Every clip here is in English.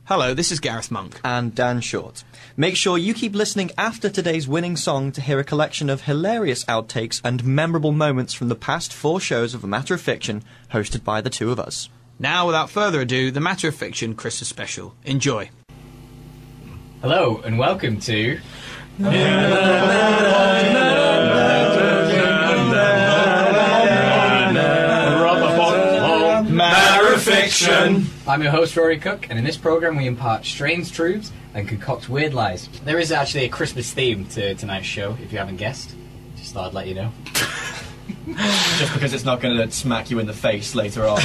Hello, this is Gareth Monk. And Dan Short. Make sure you keep listening after today's winning song to hear a collection of hilarious outtakes and memorable moments from the past 4 shows of A Matter of Fiction, hosted by the two of us. Now, without further ado, the Matter of Fiction Christmas special. Enjoy. Hello, and welcome to... Matter of Fiction. I'm your host, Rory Cooke, and in this programme we impart strange truths and concoct weird lies. There is actually a Christmas theme to tonight's show, if you haven't guessed. Just thought I'd let you know. Just because it's not going to smack you in the face later on.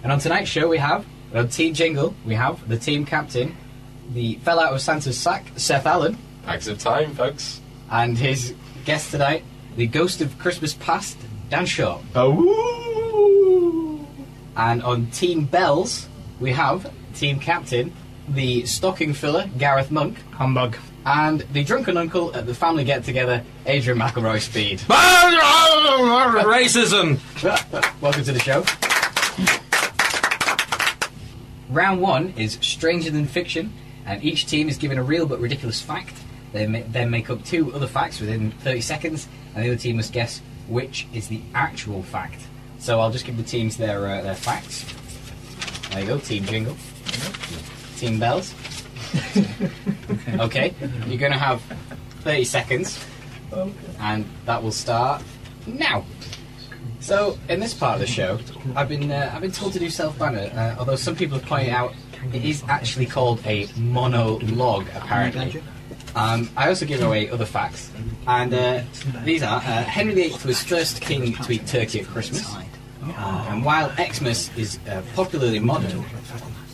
And on tonight's show we have Team Jingle, we have the team captain, the fella out of Santa's sack, Seth Allen. Bags of time, folks. And his guest tonight, the ghost of Christmas past, Dan Short. Oh. And on Team Bells, we have team captain, the stocking filler, Gareth Monk. Humbug. And the drunken uncle at the family get-together, Adrian McIlroy Speed. Racism! Welcome to the show. Round 1 is Stranger Than Fiction, and each team is given a real but ridiculous fact. They then make up 2 other facts within 30 seconds, and the other team must guess which is the actual fact. So I'll just give the teams their facts. There you go, Team Jingle. Team Bells. Okay, you're going to have 30 seconds, and that will start now. So, in this part of the show, I've been told to do self-banner, although some people have pointed out it is actually called a monologue, apparently. I also give away other facts, and these are Henry VIII was first king to eat turkey at Christmas, and while Xmas is popularly modern,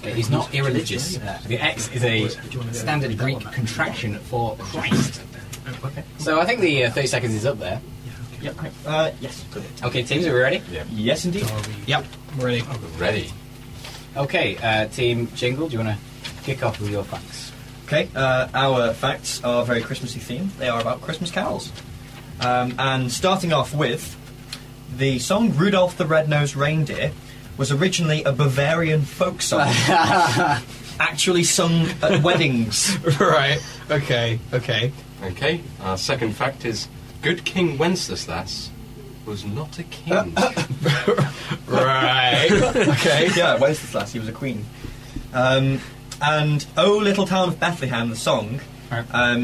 it is not irreligious. The X is a standard Greek contraction for Christ. So I think the 30 seconds is up there. Yes. Okay, teams, are we ready? Yeah. Yes, indeed. Yep, ready. Ready. Okay, Team Jingle, do you want to kick off with your facts? Okay, our facts are very Christmassy themed. They are about Christmas carols. And starting off with, the song Rudolph the Red-Nosed Reindeer was originally a Bavarian folk song. Actually sung at weddings. Right, okay. Okay, our second fact is good King Wenceslas was not a king. Right. Okay, yeah, Wenceslas, he was a queen. And Oh Little Town of Bethlehem, the song,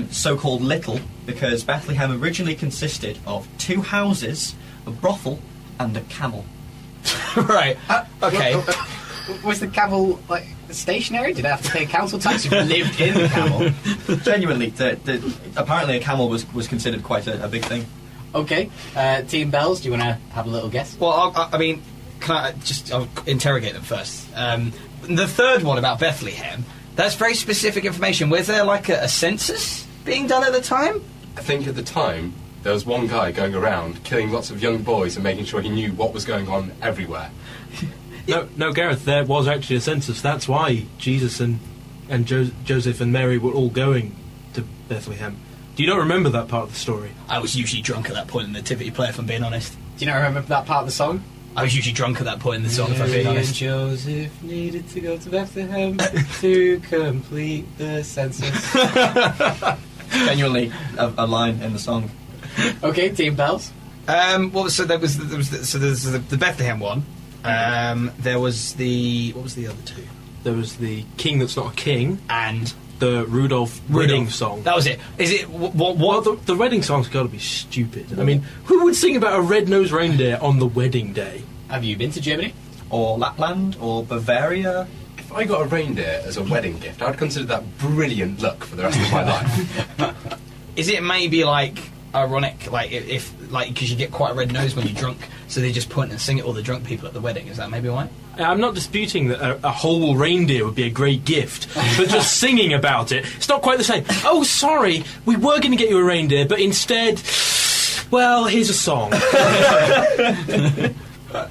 so-called little, because Bethlehem originally consisted of 2 houses, a brothel, and a camel. Right, okay. Was the camel, like, stationary? Did I have to pay council tax if you lived in the camel? Genuinely, apparently a camel was considered quite a big thing. Okay, Team Bells, do you want to have a little guess? Well, I mean, I'll interrogate them first. The third one about Bethlehem, that's very specific information. Was there like a census being done at the time? I think at the time there was one guy going around killing lots of young boys and making sure he knew what was going on everywhere. No, Gareth, there was actually a census. That's why Jesus and Joseph and Mary were all going to Bethlehem. Do you not remember that part of the story? I was usually drunk at that point in the nativity play, if I'm being honest. Do you not remember that part of the song? I was usually drunk at that point in the song, if I'm being honest. Joseph needed to go to Bethlehem to complete the census. Genuinely a line in the song. Okay, Team Bells. Well, so there's the Bethlehem one. There was what was the other 2? There was the King That's Not a King And the Rudolph wedding song. That was it. Is it what? Well, the wedding song's got to be stupid. I mean, who would sing about a red-nosed reindeer on the wedding day? Have you been to Germany? Or Lapland, or Bavaria. If I got a reindeer as a wedding gift, I'd consider that brilliant luck for the rest of my life. Is it maybe like ironic, like if because you get quite a red nose when you're drunk, so they just point and sing at all the drunk people at the wedding? Is that maybe why? I'm not disputing that a whole reindeer would be a great gift, but just singing about it, it's not quite the same. Oh, sorry, we were going to get you a reindeer, but instead, well, here's a song. I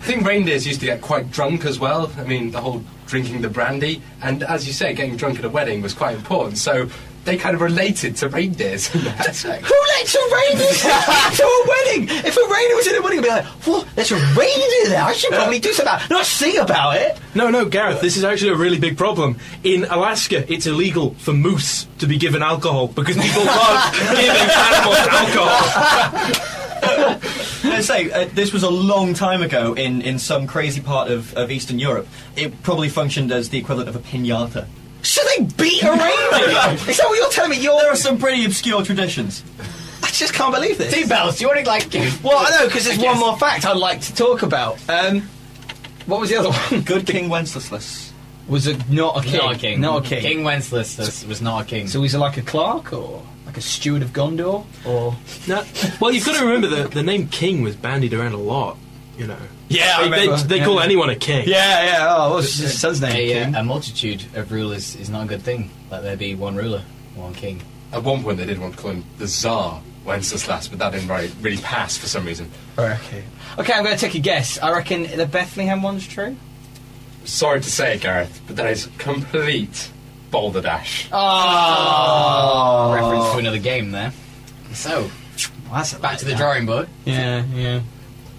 think reindeers used to get quite drunk as well. I mean, the whole drinking the brandy, and as you say, getting drunk at a wedding was quite important. So they kind of related to reindeers in that aspect. Who lets a reindeer to a wedding? If a reindeer was in a wedding, I'd be like, what? There's a reindeer there. I should probably do something about it. Not sing about it. No, Gareth, this is actually a really big problem. In Alaska, it's illegal for moose to be given alcohol because people love giving animals alcohol. Let's say this was a long time ago in some crazy part of Eastern Europe. It probably functioned as the equivalent of a piñata. So they beat a reindeer? Is that what you're telling me? There are some pretty obscure traditions. I just can't believe this. Team Bells, do you want to like? Well, I know, because there's one more fact I'd like to talk about. What was the other one? Good King Wenceslas. Was it not a king? Not a king. Not a king. King Wenceslas was not a king. So he's like a clerk or like a steward of Gondor, or No, well, you've got to remember the name King was bandied around a lot. You know. Yeah, I remember. They call anyone a king. yeah. Oh, what's his son's name? King? A multitude of rulers is not a good thing. Let there be one ruler, one king. At one point, they did want to call him the Tsar Wenceslas, but that didn't really pass for some reason. Okay, I'm going to take a guess. I reckon the Bethlehem one's true. Sorry to say it, Gareth, but that is complete balderdash. Oh, Reference to another game there. So, back to the drawing board. Yeah.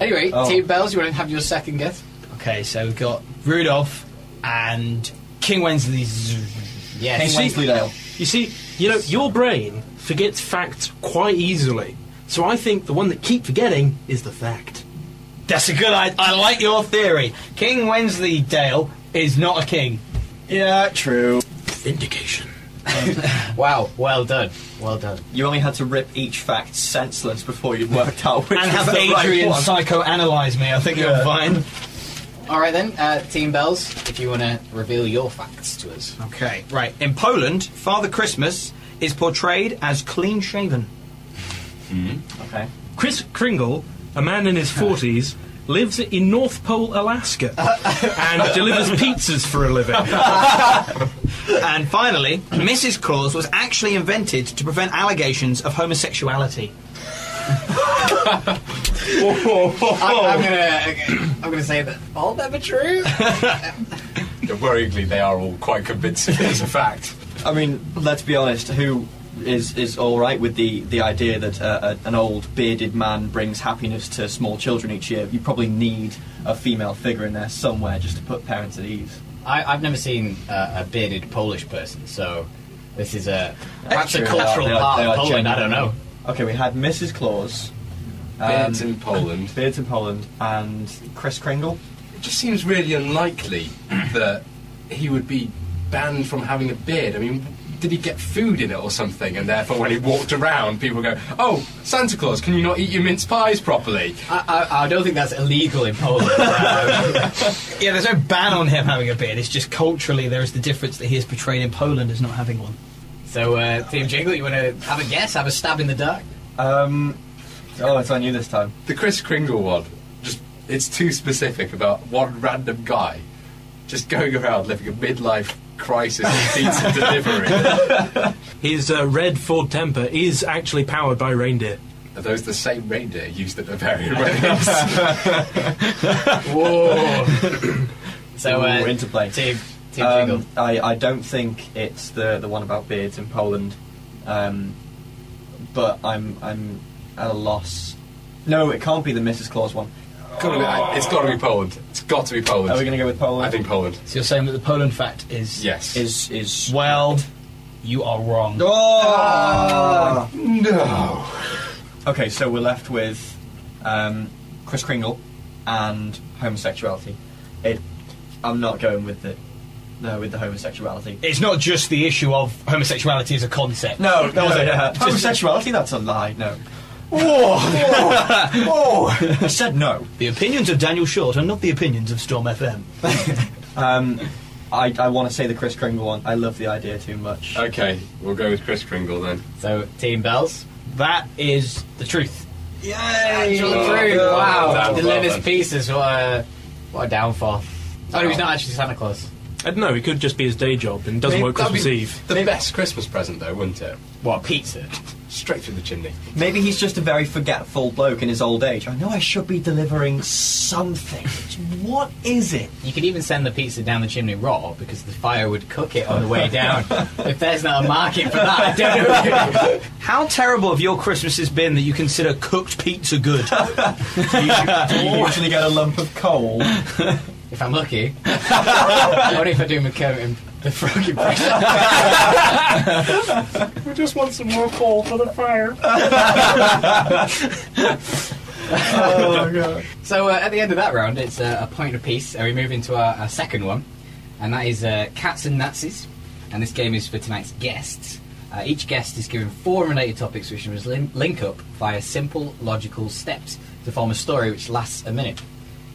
Anyway, Oh. Team Bells, you want to have your second guess? Okay, so we've got Rudolph and King Wenceslas. Yes. King Wensleydale. You see, your brain forgets facts quite easily. So I think the one that keep forgetting is the fact. That's a good. I like your theory. King Wensleydale is not a king. Yeah, true. Vindication. Wow, well done. Well done. You only had to rip each fact senseless before you worked out which And was have the right Adrian one. psychoanalyse me. I think you're fine. Alright then, Team Bells, if you want to reveal your facts to us. Okay, right. In Poland, Father Christmas is portrayed as clean-shaven. Okay. Chris Kringle, a man in his 40s, lives in North Pole, Alaska, and delivers pizzas for a living. And finally, Mrs. Claus was actually invented to prevent allegations of homosexuality. I'm gonna say that all never true. Worryingly, they are all quite convincing as a fact. I mean, let's be honest. Who is all right with the idea that an old bearded man brings happiness to small children each year? You probably need a female figure in there somewhere just to put parents at ease. I've never seen a bearded Polish person, so this is perhaps a True, cultural they are- part they of are Poland. I don't know. genuine. Okay, we had Mrs. Claus, Beards in Poland. Beards in Poland, and Chris Kringle. It just seems really unlikely that he would be banned from having a beard. I mean, did he get food in it or something? And therefore, when he walked around, people go, "Oh, Santa Claus, can you not eat your mince pies properly?" I don't think that's illegal in Poland. Yeah, there's no ban on him having a beard. It's just culturally there is the difference that he is portrayed in Poland as not having one. So, Team Jingle, you want to have a guess? Have a stab in the dark? Oh, it's on you this time. The Chris Kringle one, it's too specific about one random guy just going around living a midlife crisis pizza delivery. His red Ford Temper is actually powered by reindeer. Are those the same reindeer used at Bavarian weddings? Whoa! So, Ooh, interplay. Team Jingle. I don't think it's the one about beards in Poland, but I'm at a loss. No, it can't be the Mrs. Claus one. It's got to be Poland. It's got to be Poland. Are we going to go with Poland? I think Poland. So you're saying that the Poland fact is... Yes. Is Well, you are wrong. Oh! No. Okay, so we're left with Chris Kringle and homosexuality. I'm not going with the homosexuality. It's not just the issue of homosexuality as a concept. No, Just- homosexuality, that's a lie, no. Whoa! I said no. The opinions of Daniel Short are not the opinions of Storm FM. I want to say the Chris Kringle one. I love the idea too much. Okay, we'll go with Chris Kringle then. So, Team Bells. That is the truth. Yay! Actual Oh, truth. God. Wow. Well Delicious done. pieces. What a downfall. Oh, no, he's not actually Santa Claus. I don't know, it could just be his day job and doesn't work That'd Christmas be Eve. The best Christmas present, though, wouldn't it? What, pizza? Straight through the chimney. Maybe he's just a very forgetful bloke in his old age. I know I should be delivering something. What is it? You could even send the pizza down the chimney raw because the fire would cook it on the way down. If there's not a market for that, I don't know. How terrible have your Christmases been that you consider cooked pizza good? Do you usually get a lump of coal? If I'm lucky. Only if I do McCurtain the frog impression. We just want some more coal for the fire. Oh, God. So at the end of that round, it's a point apiece, and we move into our second one, and that is Cats and Nazis. And this game is for tonight's guests. Each guest is given 4 related topics which must link up via simple, logical steps to form a story which lasts a minute.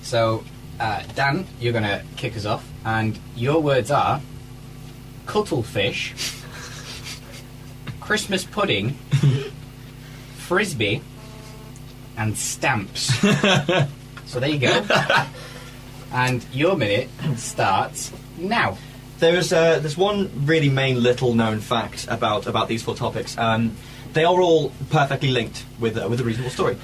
So, Dan, you're going to kick us off, and your words are cuttlefish, Christmas pudding, frisbee, and stamps. So there you go. And your minute starts now. There's one really main little known fact about these 4 topics. They are all perfectly linked with a reasonable story.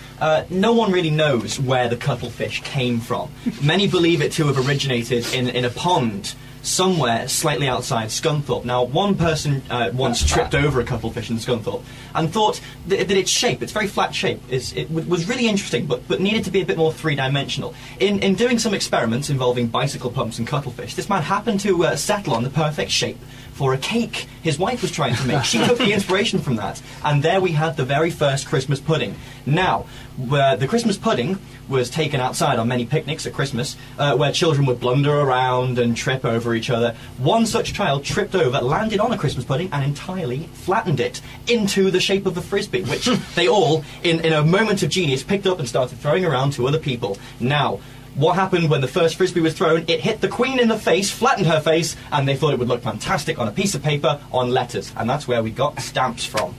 No one really knows where the cuttlefish came from. Many believe it to have originated in a pond somewhere slightly outside Scunthorpe. Now, one person once tripped over a cuttlefish in Scunthorpe and thought that its shape, its very flat shape, was really interesting, but needed to be a bit more three-dimensional. In doing some experiments involving bicycle pumps and cuttlefish, this man happened to settle on the perfect shape for a cake his wife was trying to make. She took the inspiration from that, and there we had the very first Christmas pudding. Now, the Christmas pudding was taken outside on many picnics at Christmas, where children would blunder around and trip over each other. One such child tripped over, landed on a Christmas pudding, and entirely flattened it into the shape of a frisbee, which they all, in a moment of genius, picked up and started throwing around to other people. Now, what happened when the first frisbee was thrown? It hit the Queen in the face, flattened her face, and they thought it would look fantastic on a piece of paper, on letters. And that's where we got stamps from.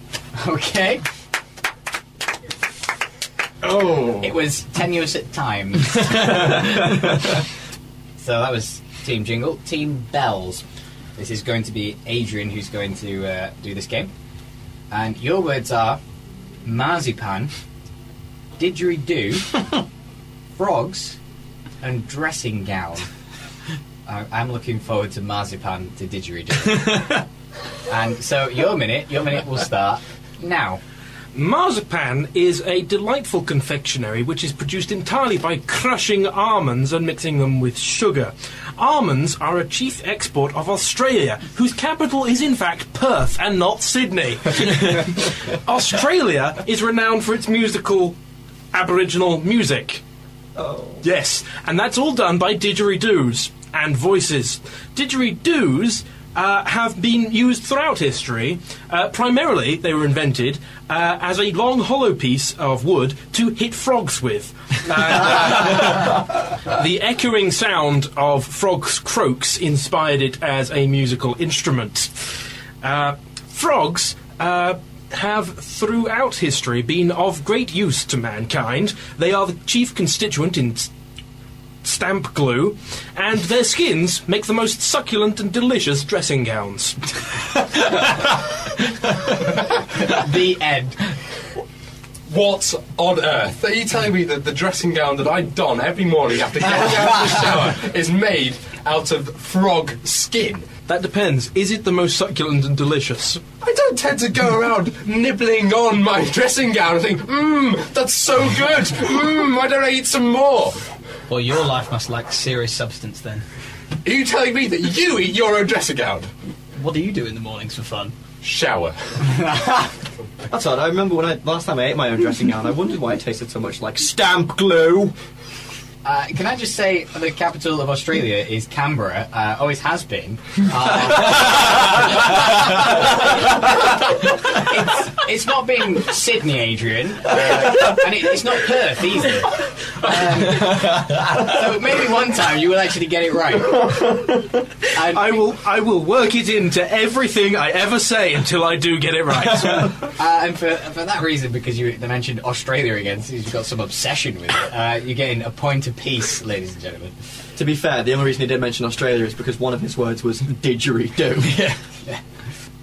Okay. Oh. It was tenuous at times. So that was Team Jingle. Team Bells. This is going to be Adrian who's going to do this game. And your words are marzipan, didgeridoo, frogs, and dressing gown. I'm looking forward to marzipan to didgeridoo. And so your minute will start now. Marzipan is a delightful confectionery which is produced entirely by crushing almonds and mixing them with sugar. Almonds are a chief export of Australia, whose capital is in fact Perth and not Sydney. Australia is renowned for its musical Aboriginal music. Oh. Yes, and that's all done by didgeridoos and voices. Didgeridoos have been used throughout history. Primarily, they were invented as a long hollow piece of wood to hit frogs with. The echoing sound of frogs' croaks inspired it as a musical instrument. Frogs have throughout history been of great use to mankind. They are the chief constituent in stamp glue, and their skins make the most succulent and delicious dressing gowns. The end. What on earth? Are you telling me that the dressing gown that I don every morning after getting out of the shower is made out of frog skin? That depends. Is it the most succulent and delicious? I don't tend to go around nibbling on my dressing gown and think, that's so good. Why don't I eat some more? Well, your life must lack serious substance then. Are you telling me that you eat your own dressing gown? What do you do in the mornings for fun? Shower. That's odd. I remember last time I ate my own dressing gown, I wondered why it tasted so much like stamp glue. Can I just say the capital of Australia is Canberra, always has been. It's not been Sydney, Adrian, and it's not Perth either. So maybe one time you will actually get it right. And I will work it into everything I ever say until I do get it right. And for that reason, because you mentioned Australia again, so you've got some obsession with it, you're getting a point apiece, ladies and gentlemen. To be fair, the only reason he did mention Australia is because one of his words was didgeridoo. Yeah.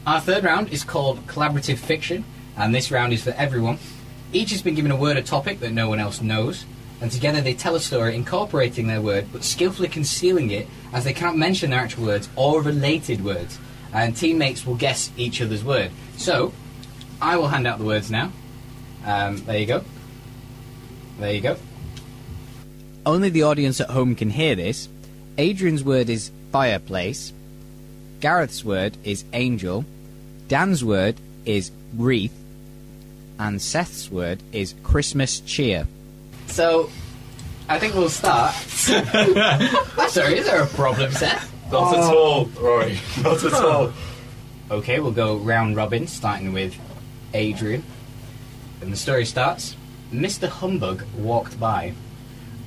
Our third round is called Collaborative Fiction, And this round is for everyone. Each has been given a word or topic that no one else knows, and together they tell a story incorporating their word but skillfully concealing it, as they cannot mention their actual words or related words. And teammates will guess each other's word. So, I will hand out the words now. There you go. There you go. Only the audience at home can hear this. Adrian's word is fireplace. Gareth's word is angel. Dan's word is wreath. And Seth's word is Christmas cheer. So, I think we'll start. Sorry, is there a problem, Seth? Not at all, Rory. Not at all. Okay, we'll go round robin, starting with Adrian. And the story starts. Mr. Humbug walked by.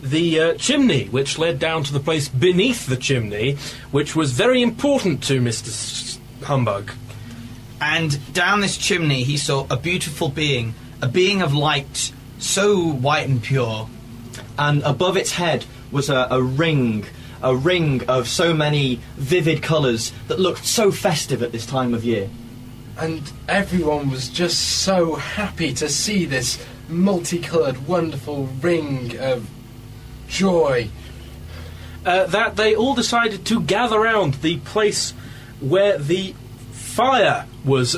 The chimney, which led down to the place beneath the chimney, which was very important to Mr. Humbug. And down this chimney he saw a beautiful being, a being of light, so white and pure. And above its head was a ring of so many vivid colours that looked so festive at this time of year. And everyone was just so happy to see this multicoloured, wonderful ring of joy. That they all decided to gather round the place where the fire was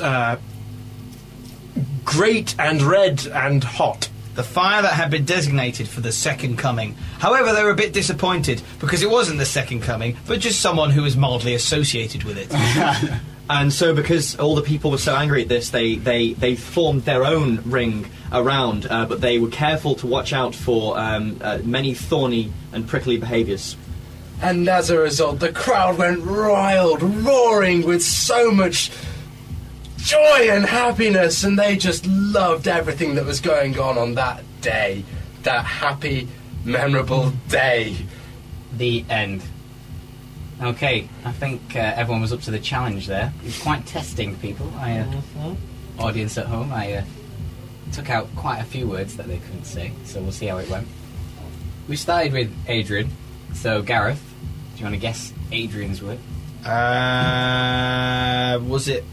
great and red and hot. The fire that had been designated for the second coming. However, they were a bit disappointed because it wasn't the second coming, but just someone who was mildly associated with it. And so, because all the people were so angry at this, they formed their own ring around, but they were careful to watch out for many thorny and prickly behaviours. And as a result, the crowd went wild, roaring with so much joy and happiness, and they just loved everything that was going on that day. That happy, memorable day. The end. Okay, I think everyone was up to the challenge there. It was quite testing, people. Audience at home, I took out quite a few words that they couldn't say, so we'll see how it went. We started with Adrian, so Gareth, do you want to guess Adrian's word? Was it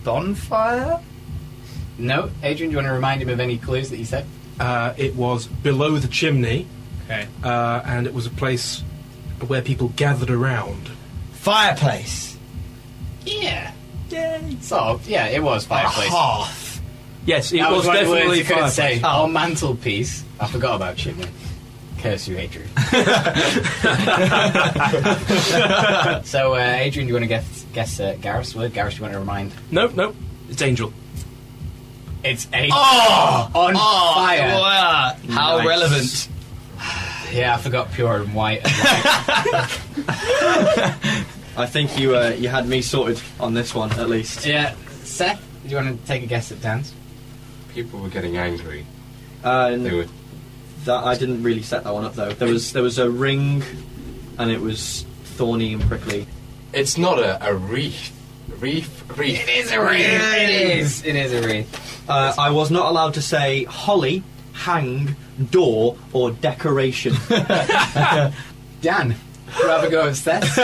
bonfire? No. Adrian, do you want to remind him of any clues that you said? It was below the chimney, Okay. and it was a place where people gathered around. Fireplace. Yeah. So, yeah, it was fireplace. A hearth. Yes, it That was one of the words definitely you couldn't fireplace. say. Oh, mantelpiece. I forgot about chimney. Curse you, Adrian. So, Adrian, do you want to guess Gareth's word? Gareth, do you want to remind? No, it's angel. It's a on fire. Wow. How Nice. relevant. Yeah, I forgot pure and white. I think you had me sorted on this one, at least. Yeah. Seth, do you want to take a guess at Dan's? People were getting angry. And They were. that I didn't really set that one up, though. There was a ring, and it was thorny and prickly. It's not a wreath. Wreath. It is a wreath. It is a wreath. I was not allowed to say holly, hang, door, or decoration. Dan, you have a go at Seth.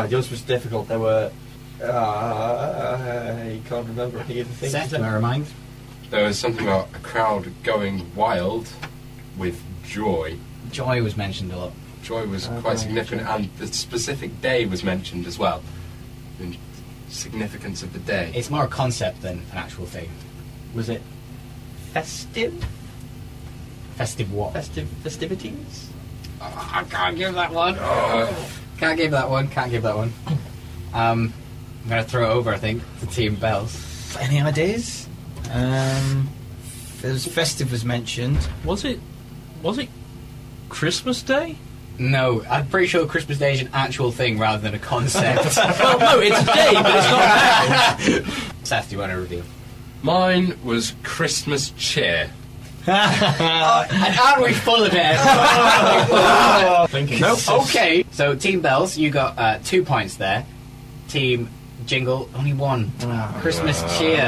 Yours was difficult. There were. I can't remember any of the things. Seth, do you want to remind? There was something about a crowd going wild with joy. Joy was mentioned a lot. Joy was quite significant, and the specific day was mentioned as well. The significance of the day. It's more a concept than an actual thing. Was it festive? Festive what? Festivities? I can't give that one. Can't give that one. I'm going to throw it over, I think, to Team Bells. Any ideas? There's festive was mentioned. Was it Christmas Day? No, I'm pretty sure Christmas Day is an actual thing rather than a concept. Well, no, it's a day, but it's not now. Seth, do you want to reveal? Mine was Christmas cheer. And aren't we full of it? Thinking. No. Okay. So, Team Bells, you got 2 points there. Team Jingle, only 1. Christmas cheer.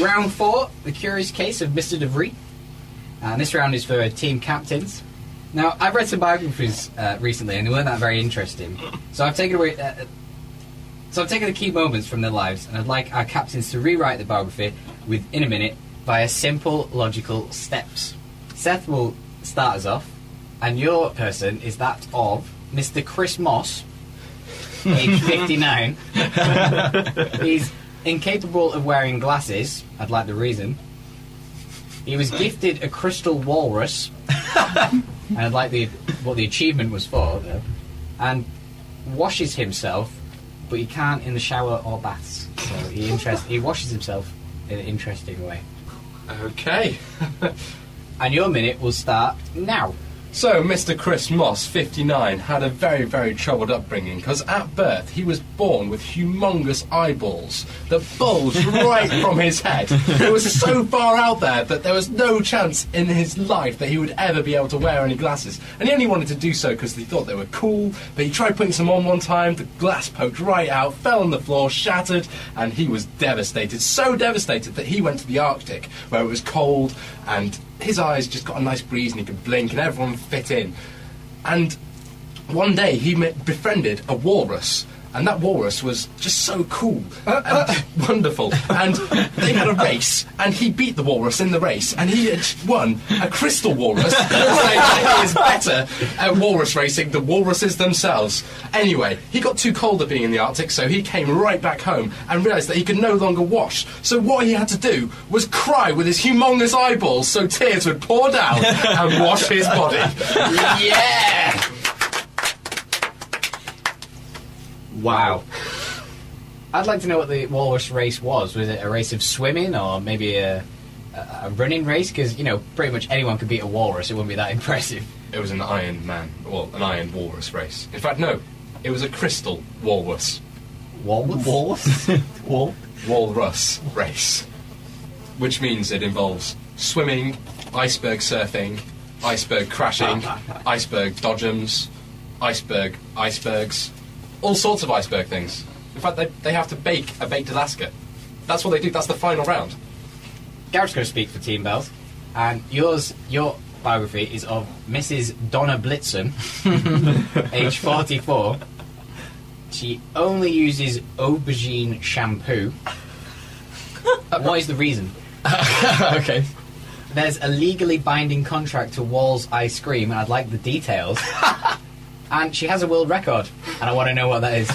Round 4, the curious case of Mr. DeVries. And this round is for team captains. Now, I've read some biographies recently, and they weren't that very interesting. So I've taken away So I've taken the key moments from their lives, and I'd like our captains to rewrite the biography within a minute via simple, logical steps. Seth will start us off, and your person is that of Mr. Chris Moss, age 59. He's incapable of wearing glasses. I'd like the reason. He was gifted a crystal walrus, and I'd like what the achievement was for, though. And washes himself, but he can't in the shower or baths. So he washes himself in an interesting way. Okay. And your minute will start now. So, Mr. Chris Moss, 59, had a very, very troubled upbringing because at birth he was born with humongous eyeballs that bulged right from his head. It was so far out there that there was no chance in his life that he would ever be able to wear any glasses. And he only wanted to do so because he thought they were cool, but he tried putting some on one time, the glass poked right out, fell on the floor, shattered, and he was devastated. So devastated that he went to the Arctic, where it was cold, and his eyes just got a nice breeze and he could blink and everyone fit in. And one day he befriended a walrus, and that walrus was just so cool and wonderful. And they had a race, and he beat the walrus in the race, and he had won a crystal walrus, saying that he is better at walrus racing than walruses themselves. Anyway, he got too cold at being in the Arctic, so he came right back home and realised that he could no longer wash. So what he had to do was cry with his humongous eyeballs so tears would pour down and wash his body. Yeah! Wow. I'd like to know what the walrus race was. Was it a race of swimming or maybe a running race? Because, pretty much anyone could beat a walrus. It wouldn't be that impressive. It was an iron walrus race. In fact, no, it was a crystal walrus. Walrus? Walrus race. Which means it involves swimming, iceberg surfing, iceberg crashing, iceberg dodgems, icebergs, all sorts of iceberg things. In fact, they have to bake a baked Alaska. That's what they do. That's the final round. Gareth's going to speak for Team Bells, and your biography is of Mrs. Donna Blitzen, age 44. She only uses aubergine shampoo. What is the reason? Okay. There's a legally binding contract to Wall's Ice Cream, and I'd like the details. And she has a world record, and I want to know what that is.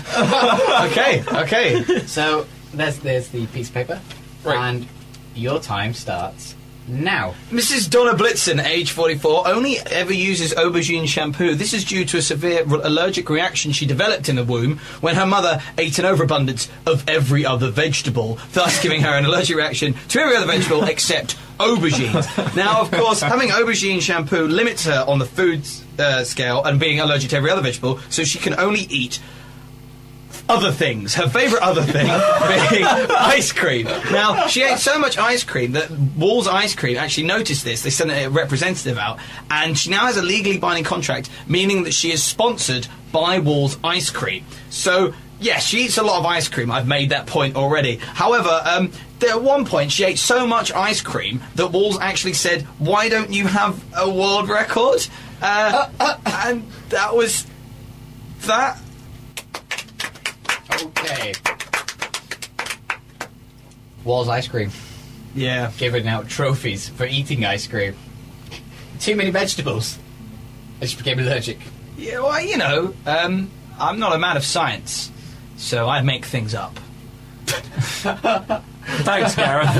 Okay. So there's the piece of paper, Right. and your time starts now. Mrs. Donna Blitzen, age 44, only ever uses aubergine shampoo. This is due to a severe allergic reaction she developed in the womb when her mother ate an overabundance of every other vegetable, thus giving her an allergic reaction to every other vegetable except aubergines. Now, of course, having aubergine shampoo limits her on the food scale and being allergic to every other vegetable, so she can only eat other things. Her favourite other thing being ice cream. Now, she ate so much ice cream that Wall's Ice Cream actually noticed this. They sent a representative out, and she now has a legally binding contract, meaning that she is sponsored by Wall's Ice Cream. So, yes, she eats a lot of ice cream. I've made that point already. However, at one point she ate so much ice cream that Wall's actually said, "Why don't you have a world record?" And that was that. Okay. Wall's Ice Cream. Yeah. Giving out trophies for eating ice cream. Too many vegetables. And she became allergic. Yeah, well, I'm not a man of science, so I make things up. Thanks, Gareth.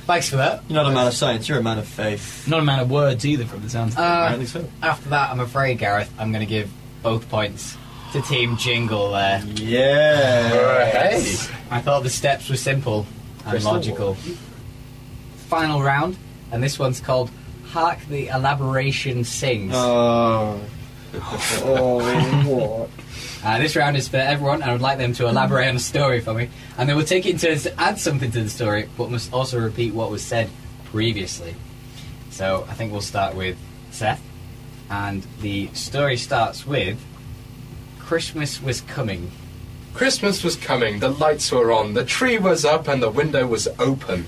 Thanks for that. You're not a man of science, you're a man of faith. Not a man of words either, from the sounds of it. Apparently so. After that, I'm afraid, Gareth, I'm going to give both points to Team Jingle there. Yeah. I thought the steps were simple and Crystal logical. Final round, and this one's called Hark the Elaboration Sings. Oh, what? This round is for everyone, and I would like them to elaborate on a story for me. And they will take it in turns to add something to the story, but must also repeat what was said previously. So I think we'll start with Seth. And the story starts with Christmas was coming. Christmas was coming, the lights were on, the tree was up and the window was open.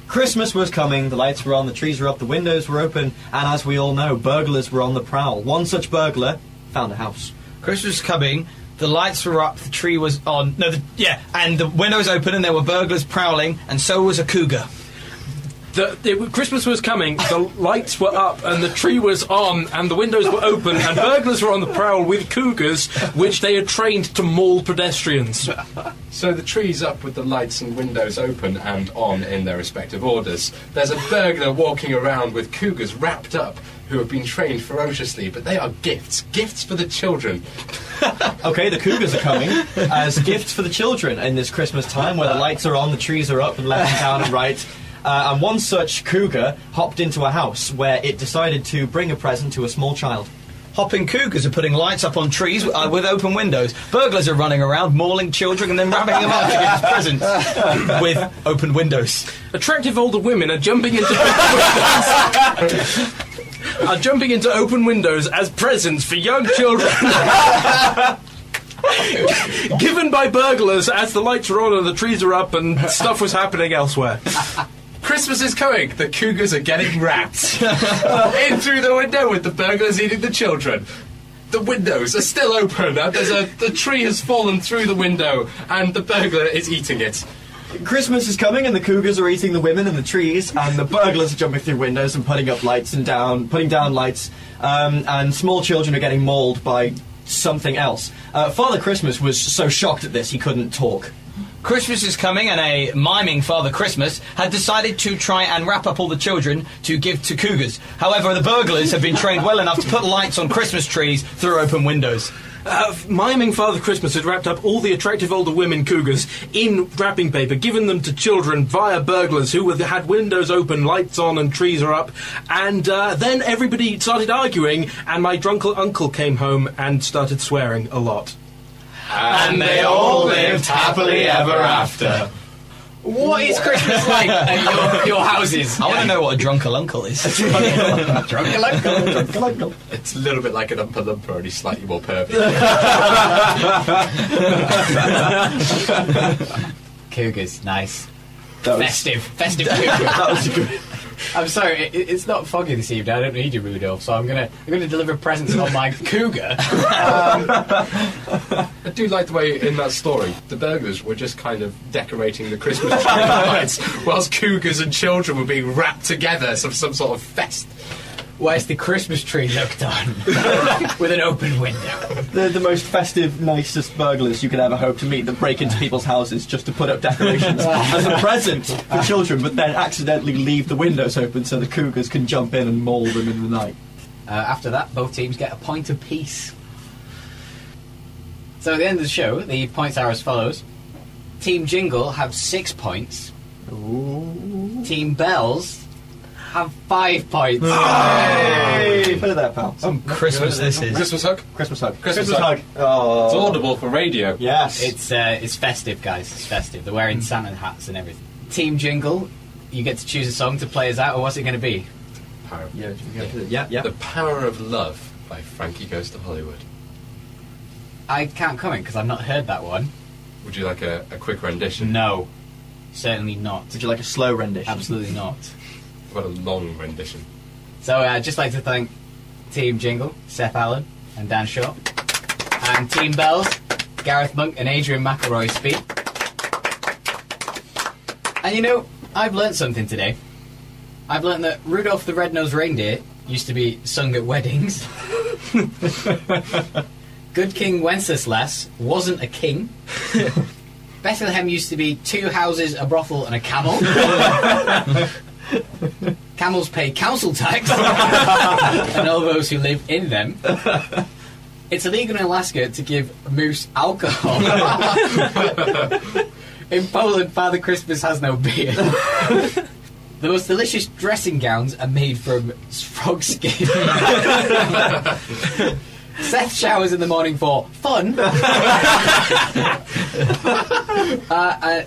Christmas was coming, the lights were on, the trees were up, the windows were open, and as we all know, burglars were on the prowl. One such burglar found a house. Christmas was coming. The lights were up. The tree was on. And the window was open, and there were burglars prowling, and so was a cougar. Christmas was coming, the lights were up and the tree was on and the windows were open and burglars were on the prowl with cougars which they had trained to maul pedestrians. So the tree's up with the lights and windows open and on in their respective orders. There's a burglar walking around with cougars wrapped up who have been trained ferociously, but they are gifts for the children. Okay, the cougars are coming as gifts for the children in this Christmas time where the lights are on, the trees are up and left and down and right. And one such cougar hopped into a house where it decided to bring a present to a small child. Hopping cougars are putting lights up on trees with open windows. Burglars are running around, mauling children and then wrapping them up to give presents with open windows. Attractive older women are jumping into open windows as presents for young children. Given by burglars as the lights are on and the trees are up and stuff was happening elsewhere. Christmas is coming. The cougars are getting wrapped. In through the window with the burglars eating the children. The windows are still open. And the tree has fallen through the window and the burglar is eating it. Christmas is coming and the cougars are eating the women and the trees and the burglars are jumping through windows and putting up lights and putting down lights and small children are getting mauled by something else. Father Christmas was so shocked at this he couldn't talk. Christmas is coming and a miming Father Christmas had decided to try and wrap up all the children to give to cougars. However, the burglars have been trained well enough to put lights on Christmas trees through open windows. Miming Father Christmas had wrapped up all the attractive older women cougars in wrapping paper, given them to children via burglars who had windows open, lights on and trees are up, and then everybody started arguing and my drunk uncle came home and started swearing a lot. And they all lived happily ever after. What is Christmas like at your houses? I want to know what a drunkle uncle is. Drunkle uncle. It's a little bit like an Umpa Lumpa, only slightly more pervy. Cougars, nice. Festive Festive cougar. That was good. I'm sorry, it's not foggy this evening. I don't need you, Rudolph. So I'm gonna deliver presents on my cougar. I do like the way in that story the burglars were just kind of decorating the Christmas tree with lights, whilst cougars and children were being wrapped together, some sort of fest. Where's the Christmas tree looked on with an open window? They're the most festive, nicest burglars you could ever hope to meet that break into people's houses just to put up decorations as a present for children, but then accidentally leave the windows open so the cougars can jump in and maul them in the night. After that, both teams get a point apiece. So at the end of the show, the points are as follows. Team Jingle have 6 points. Ooh. Team Bells have 5 points. Hey! Put it there, pal. Christmas this is. Christmas hug? Christmas hug. Christmas hug. Oh. It's audible for radio. Yes. It's festive, guys. It's festive. They're wearing Santa hats and everything. Team Jingle, you get to choose a song to play us out, or what's it going to be? Power of Yeah. The Power of Love by Frankie Goes to Hollywood. I can't comment because I've not heard that one. Would you like a quick rendition? No, certainly not. Would you like a slow rendition? Absolutely not. I've got a long rendition. So I'd just like to thank Team Jingle, Seth Allen and Dan Shaw, and Team Bells, Gareth Monk and Adrian McIlroy speak. And you know, I've learnt something today. I've learnt that Rudolph the Red-Nosed Reindeer used to be sung at weddings. Good King Wenceslas wasn't a king. Bethlehem used to be 2 houses, a brothel and a camel. Camels pay council tax and all those who live in them. It's illegal in Alaska to give moose alcohol. In Poland, Father Christmas has no beard. The most delicious dressing gowns are made from frog skin. Seth showers in the morning for fun.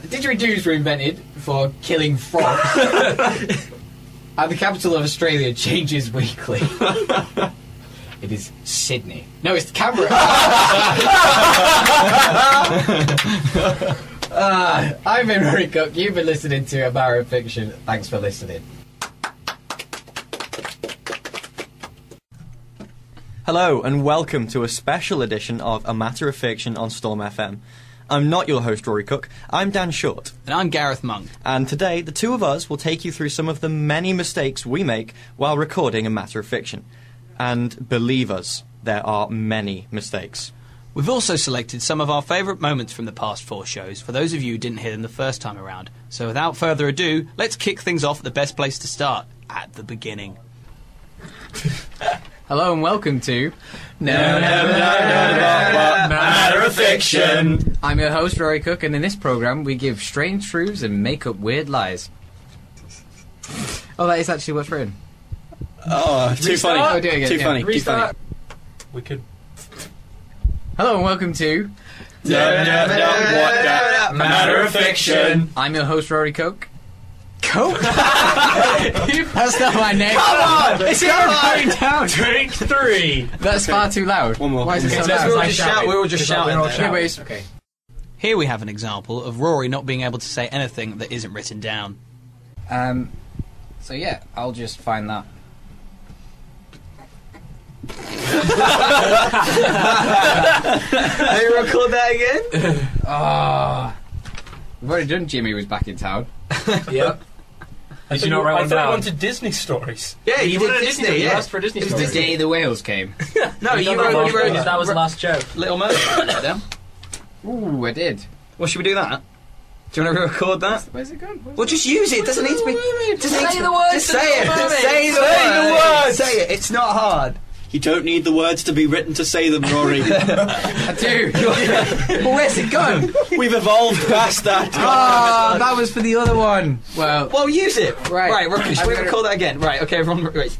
Didgeridoos were invented for killing frogs. And the capital of Australia changes weekly. It is Sydney. No, it's Canberra. I've been Rory Cooke. You've been listening to A Bar of Fiction. Thanks for listening. Hello and welcome to a special edition of A Matter of Fiction on Storm FM. I'm not your host, Rory Cooke. I'm Dan Short. And I'm Gareth Monk. And today, the two of us will take you through some of the many mistakes we make while recording A Matter of Fiction. And believe us, there are many mistakes. We've also selected some of our favourite moments from the past 4 shows for those of you who didn't hear them the first time around. So without further ado, let's kick things off at the best place to start, at the beginning. Hello and welcome to Matter of Fiction. I'm your host, Rory Cooke, and in this programme we give strange truths and make up weird lies. Oh, that is actually what's written. Oh, too Restart? funny. Oh, do it again, Too yeah. funny. Too funny. We could. Hello and welcome to Matter of Fiction. I'm your host, Rory Cooke. Coke? That's not my name. Come on! It's going down. Take 3! That's far too loud. One more. Why is it so We loud? were all just shouting. Yeah, but it's- okay. Here we have an example of Rory not being able to say anything that isn't written down. So yeah, I'll just find that. Can you record that again? We've already done Jimmy was back in town. Yep. Did you not write I one thought down? you wanted Disney stories. Yeah, you did wanted Disney, You yeah. asked for a Disney It was story. the day the whales came. No, you wrote That was the last joke. Little Mermaid down. Ooh, I did. Well, should we do that? Do you want to record that? Where's it gone? Well, just use it. It doesn't need to be. Just say the words. Just say it. Just Say the words. Say it. It's not hard. You don't need the words to be written to say them, Rory. I do. Well, where's it gone? We've evolved past that. Oh, that was for the other one. Well, Use it. Right. Right. Should we record that again? Right. Okay, everyone. Wait.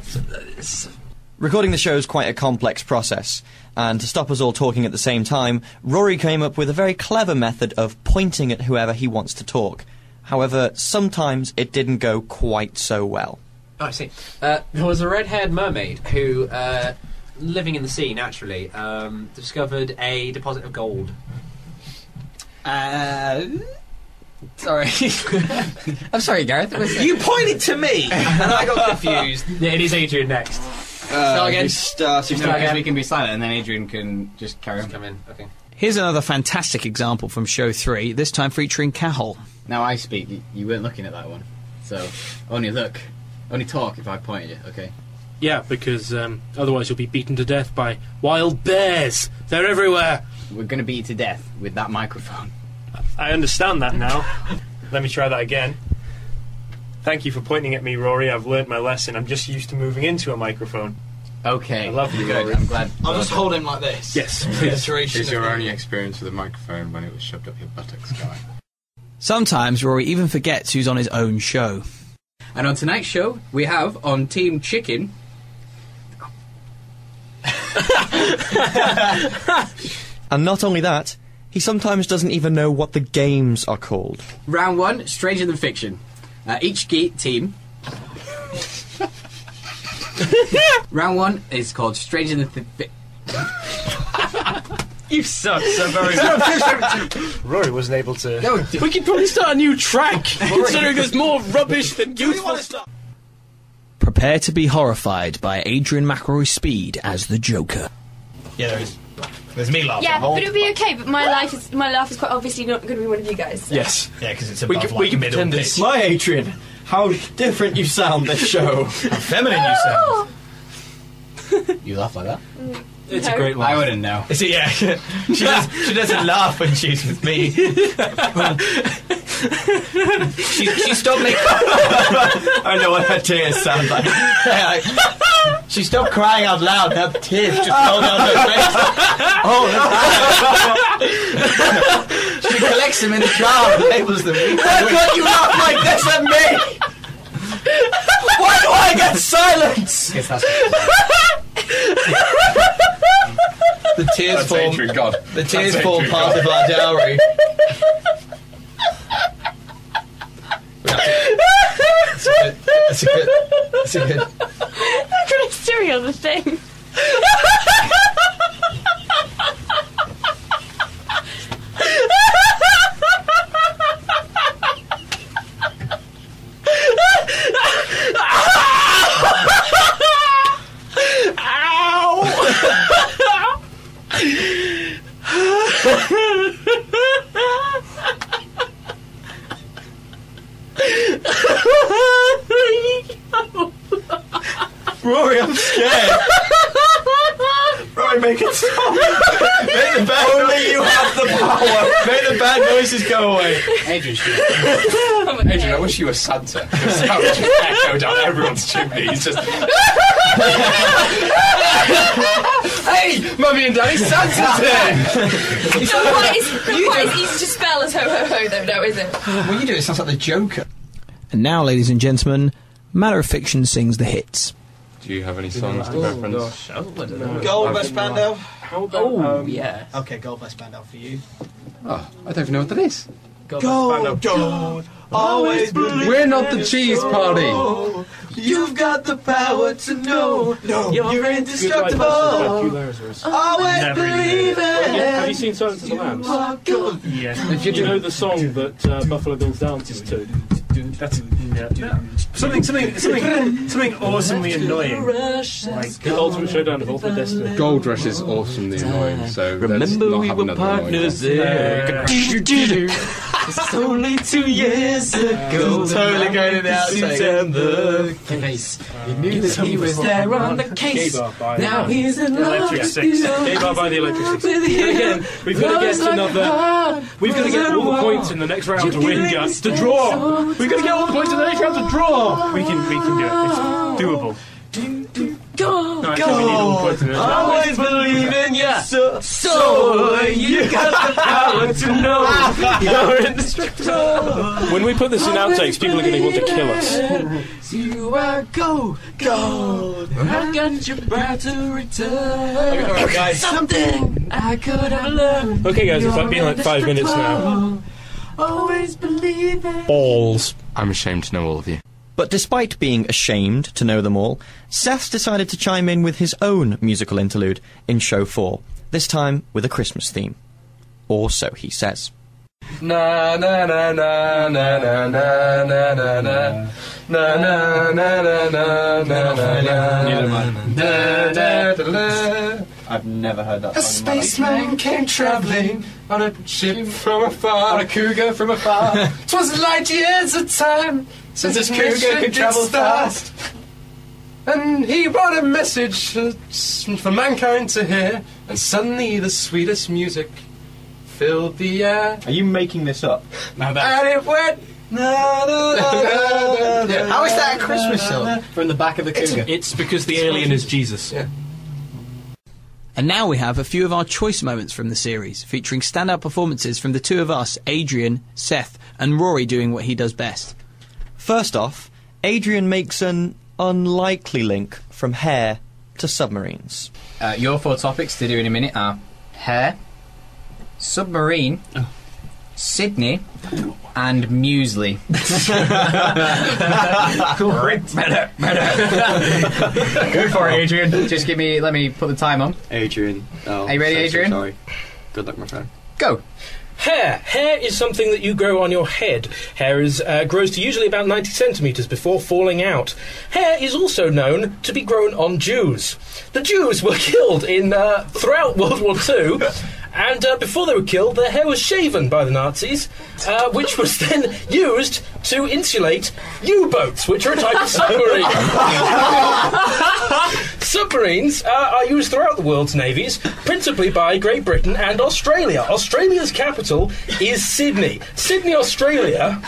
Recording the show is quite a complex process, and to stop us all talking at the same time, Rory came up with a very clever method of pointing at whoever he wants to talk. However, sometimes it didn't go quite so well. Oh, I see. There was a red-haired mermaid who, living in the sea naturally, discovered a deposit of gold. sorry. I'm sorry, Gareth. You pointed to me, and I got confused. Yeah, it is Adrian next. Start again. Start No, because we can be silent, and then Adrian can just carry on. Come in. Okay. Here's another fantastic example from show 3. This time featuring Cahol. Now I speak. You weren't looking at that one, so only talk if I point at you. Okay. Yeah, because otherwise you'll be beaten to death by wild bears. They're everywhere. We're going to beat you to death with that microphone. I understand that now. Let me try that again. Thank you for pointing at me, Rory. I've learnt my lesson. I'm just used to moving into a microphone. Okay. I love you, Good. Rory. I'm glad. I'll just hold him like this. Yes, The please. iteration Is your of- only experience with a microphone when it was shoved up your buttocks, guy? Sometimes Rory even forgets who's on his own show. And on tonight's show, we have on Team Chicken. And not only that, he sometimes doesn't even know what the games are called. Round 1, Stranger Than Fiction. Each team. Round 1 is called Stranger Than Fiction. You suck so very Rory wasn't able to... No, We could probably start a new track, considering there's more rubbish than useful stuff. Prepare to be horrified by Adrian McIlroy Speed as the Joker. Yeah, there is. There's me laughing. Yeah, but it'll be okay. But my laugh is quite obviously not going to be one of you guys. So. Yes. Yeah, because it's We above can, like we can middle pretend pitch. it's... My Adrian, how different you sound this show. How feminine you sound. You laugh like that? It's No. a great I laugh. wouldn't know. Is it? Yeah. she doesn't laugh when she's with me. she stopped making. I know what her tears sound like. She stopped crying out loud. Her tears just rolled down her face. She collects them in a jar and labels them. Why can't you laugh like this at me? Why do I get silence? Guess that's The tears That's form. Adrian, God. The tears That's form Adrian, part God. of our dowry. That's a good. That's a good. I'm trying to steer on the thing. Ow! Rory, I'm scared. Rory, make it stop. Make the bad Only you have the power. Make the bad noises go away. Adrian, Adrian, I wish you were Santa. Because that would just echo down everyone's chimney. He's just... Hey, Mummy and Daddy, Santa's here! It's not quite as easy to spell as ho ho ho, though, no, is it? When you do it sounds like the Joker. And now, ladies and gentlemen, Matter of Fiction sings the hits. Do you have any songs to reference? Gosh, I don't know. Gold West Spandau. How about, yeah. Okay, Gold West Spandau for you. Oh, I don't even know what that is. Gold, always believe. We're not the cheese party. You've got the power to know. No, you're indestructible. Always believe it. Have you seen Silence of the Lambs? Yes. Do you know the song that Buffalo Bills dances to? That's something awesomely annoying. Like the Ultimate Showdown of Ultimate Destiny. Gold Rush is awesomely annoying, so let's Remember not we have were another partners there. It's only 2 years ago. Totally going in the outside. You knew that he was there on the case. Now he's in love Electric Six. Gay Bar by the Electric Six. And again, we've got to get another. We've got to get all the points in the next round to win, guys. To draw. We've got to get all the points in the next round to draw. We can do it. It's doable. Go! No, I think we need all the points in the next round. Always believe in ya. So you got the power to know you're indestructible. When we put this in outtakes, people are going to want to kill us. You are gold. I got your breath to return. Alright, guys. Something I could have learned. Okay, guys, it's been like 5 minutes now. Always believe it. Balls. I'm ashamed to know all of you. But despite being ashamed to know them all, Seth decided to chime in with his own musical interlude in Show 4, this time with a Christmas theme. Or so he says. Na na na na na na na na na na na na na na na. I've never heard that A song in my life. spaceman came travelling on a ship from afar. On a cougar from afar. 'Twas light years of time since this cougar could travel fast. And he brought a message for mankind to hear. And suddenly the sweetest music filled the air. Are you making this up? And it went. How is that a Christmas song? From the back of the cougar. It's because the alien is Jesus. Yeah. And now we have a few of our choice moments from the series, featuring standout performances from the two of us, Adrian, Seth, and Rory doing what he does best. First off, Adrian makes an unlikely link from hair to submarines. Your 4 topics to do in a minute are hair, submarine, Sydney, and muesli. Go for it, Adrian. Just let me put the time on. Adrian. Oh, Are you ready, Adrian? Sorry. Good luck, my friend. Go. Hair. Hair is something that you grow on your head. Hair grows to usually about 90 centimetres before falling out. Hair is also known to be grown on Jews. The Jews were killed throughout World War II, and before they were killed, their hair was shaven by the Nazis, which was then used to insulate U-boats, which are a type of submarine. Submarines are used throughout the world's navies, principally by Great Britain and Australia. Australia's capital is Sydney. Sydney, Australia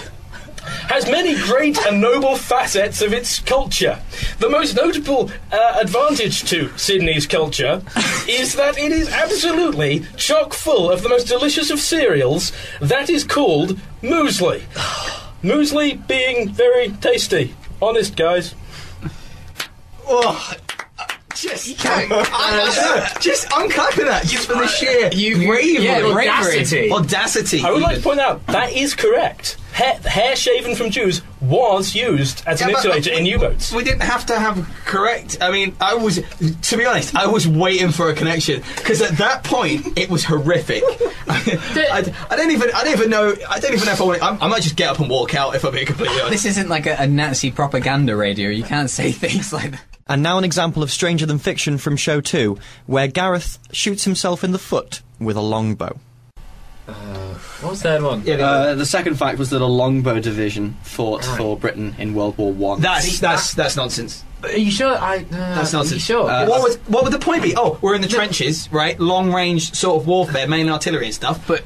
has many great and noble facets of its culture. The most notable advantage to Sydney's culture is that it is absolutely chock full of the most delicious of cereals that is called muesli. Muesli being very tasty. Honest, guys. Oh, I'm clapping that just for the sheer audacity. I would like to point out that is correct. Hair shaven from Jews was used as an insulator in U-boats. We didn't have to have correct. I mean, to be honest, I was waiting for a connection because at that point it was horrific. I don't even know. I don't even know if I want. I might just get up and walk out if I'm being completely honest. This isn't like a Nazi propaganda radio. You can't say things like that. And now an example of Stranger Than Fiction from show 2, where Gareth shoots himself in the foot with a longbow. What was the third one? The second fact was that a longbow division fought for Britain in World War One. That's nonsense. Are you sure? That's nonsense. Are you sure? What would the point be? Oh, we're in the trenches, right? Long range sort of warfare, main artillery and stuff. But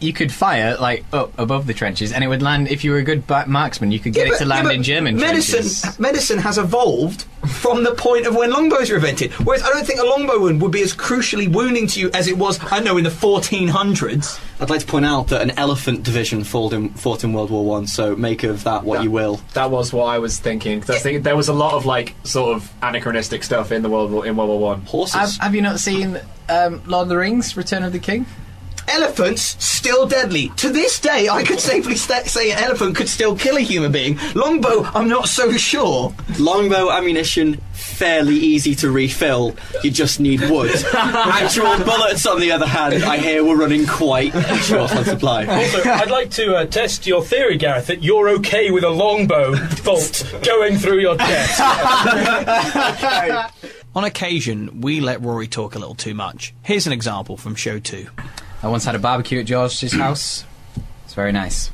you could fire up above the trenches, and it would land. If you were a good marksman, you could get it to land in German trenches. Medicine has evolved from the point of when longbows were invented. Whereas I don't think a longbow wound would be as crucially wounding to you as it was, I know, in the 1400s. I'd like to point out that an elephant division fought in World War One. So make of that what you will. That was what I was thinking. Because I think there was a lot of sort of anachronistic stuff in World War One. Horses. Have you not seen Lord of the Rings: Return of the King? Elephants, still deadly. To this day, I could safely say an elephant could still kill a human being. Longbow, I'm not so sure. Longbow ammunition, fairly easy to refill. You just need wood. Actual bullets, on the other hand, I hear we're running quite short on supply. Also, I'd like to test your theory, Gareth, that you're okay with a longbow bolt going through your chest. On occasion, we let Rory talk a little too much. Here's an example from show 2. I once had a barbecue at George's house. It's very nice.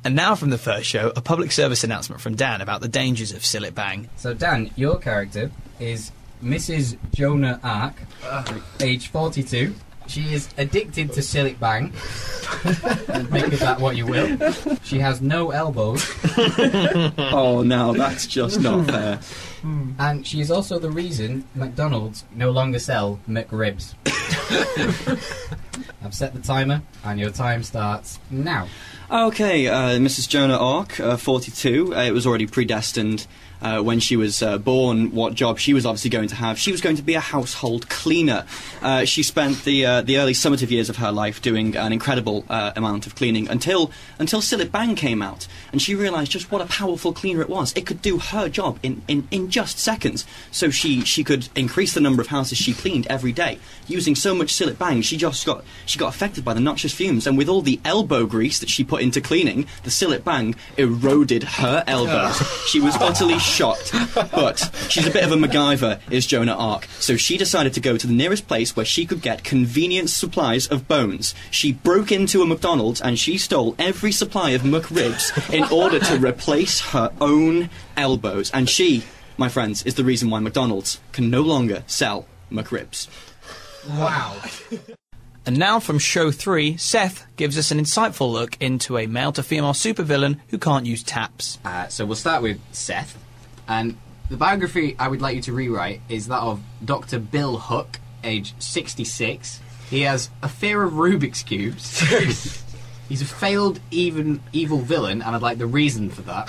And now from the first show, a public service announcement from Dan about the dangers of Sillet Bang. So Dan, your character is Mrs. Jonah Ark, age 42. She is addicted to Sillet Bang. Make of that what you will. She has no elbows. Oh, now that's just not fair. And she is also the reason McDonald's no longer sell McRibs. I've set the timer, and your time starts now. Okay, Mrs. Jonah Ark, 42. It was already predestined when she was born what job she was obviously going to have. She was going to be a household cleaner. She spent the early summative years of her life doing an incredible amount of cleaning until Sillet Bang came out, and she realised just what a powerful cleaner it was. It could do her job in just seconds. So she could increase the number of houses she cleaned every day. Using so much Sillet Bang, she got affected by the noxious fumes, and with all the elbow grease that she put into cleaning, the Sillet Bang eroded her elbows. She was utterly shocked, but she's a bit of a MacGyver, is Jonah Ark, so she decided to go to the nearest place where she could get convenient supplies of bones. She broke into a McDonald's and she stole every supply of McRibs in order to replace her own elbows. And she, my friends, is the reason why McDonald's can no longer sell McRibs. Wow. And now from show 3, Seth gives us an insightful look into a male-to-female supervillain who can't use taps. So we'll start with Seth. And the biography I would like you to rewrite is that of Dr. Bill Hook, age 66. He has a fear of Rubik's Cubes. He's a failed evil villain, and I'd like the reason for that.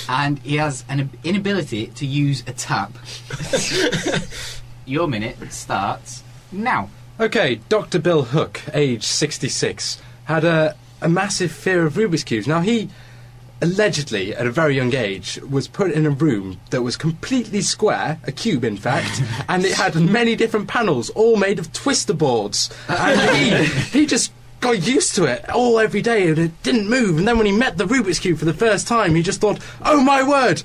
And he has an inability to use a tap. Your minute starts now. Okay, Dr. Bill Hook, age 66, had a massive fear of Rubik's Cubes. Now, he allegedly, at a very young age, was put in a room that was completely square, a cube in fact, and it had many different panels, all made of twister boards. And he just got used to it all every day, and it didn't move. And then when he met the Rubik's Cube for the first time, he just thought, oh my word,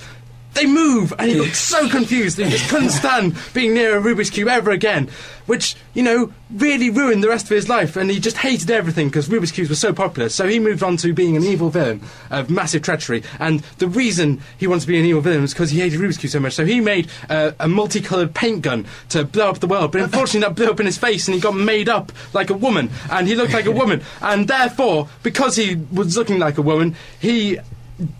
they move! And he got so confused that he just couldn't stand being near a Rubik's Cube ever again, which, really ruined the rest of his life, and he just hated everything because Rubik's Cubes were so popular. So he moved on to being an evil villain of massive treachery, and the reason he wanted to be an evil villain was because he hated Rubik's Cube so much. So he made a multicoloured paint gun to blow up the world, but unfortunately that blew up in his face and he got made up like a woman, and he looked like a woman, and therefore, because he was looking like a woman, he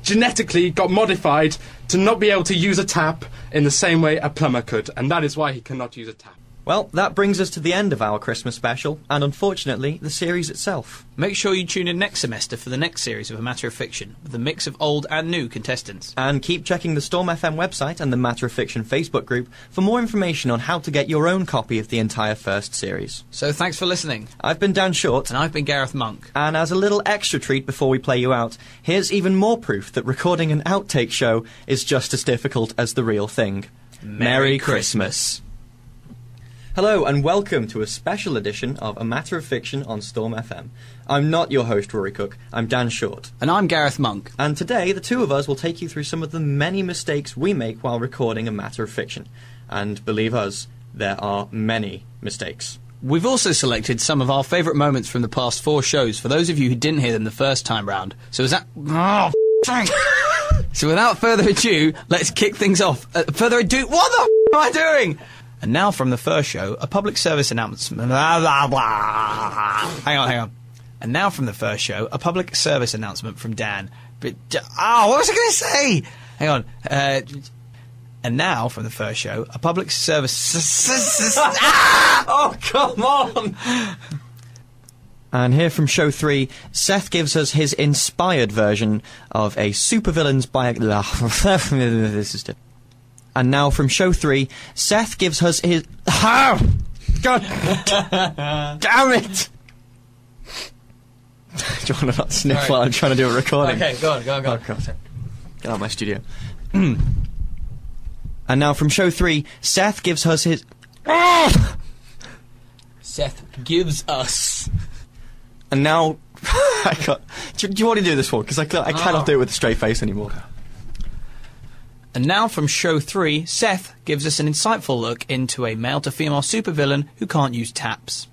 genetically got modified to not be able to use a tap in the same way a plumber could, and that is why he cannot use a tap. Well, that brings us to the end of our Christmas special, and unfortunately, the series itself. Make sure you tune in next semester for the next series of A Matter of Fiction, with a mix of old and new contestants. And keep checking the Storm FM website and the Matter of Fiction Facebook group for more information on how to get your own copy of the entire first series. So thanks for listening. I've been Dan Short. And I've been Gareth Monk. And as a little extra treat before we play you out, here's even more proof that recording an outtake show is just as difficult as the real thing. Merry Christmas. Hello and welcome to a special edition of A Matter of Fiction on Storm FM. I'm not your host, Rory Cooke. I'm Dan Short. And I'm Gareth Monk. And today, the two of us will take you through some of the many mistakes we make while recording A Matter of Fiction. And believe us, there are many mistakes. We've also selected some of our favourite moments from the past 4 shows for those of you who didn't hear them the first time round. So So without further ado, let's kick things off. What the am I doing? And now from the first show, a public service announcement. Hang on. And now from the first show, a public service announcement from Dan. What was I going to say? Hang on. And now from the first show, a public service. Oh, come on! And here from show 3, Seth gives us his inspired version of a supervillain's This is And now from show 3, Seth gives us his. God damn it! Do you want to not sniff while I'm trying to do a recording? Okay, go on. Oh, God. Get out of my studio. And now from show 3, Seth gives us his. Seth gives us. And now, do you want to do this one? Because I cannot do it with a straight face anymore. And now from show 3, Seth gives us an insightful look into a male-to-female supervillain who can't use taps.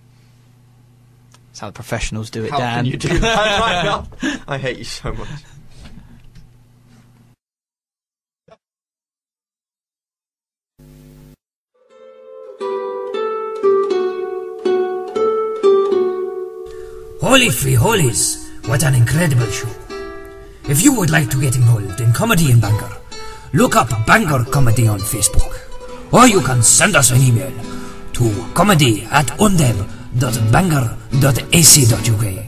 That's how the professionals do it, Dan. How can you do that right now? I hate you so much. Holy free holies, what an incredible show. If you would like to get involved in comedy in Bangor, look up Bangor Comedy on Facebook. Or you can send us an email to comedy@undeb.bangor.ac.uk.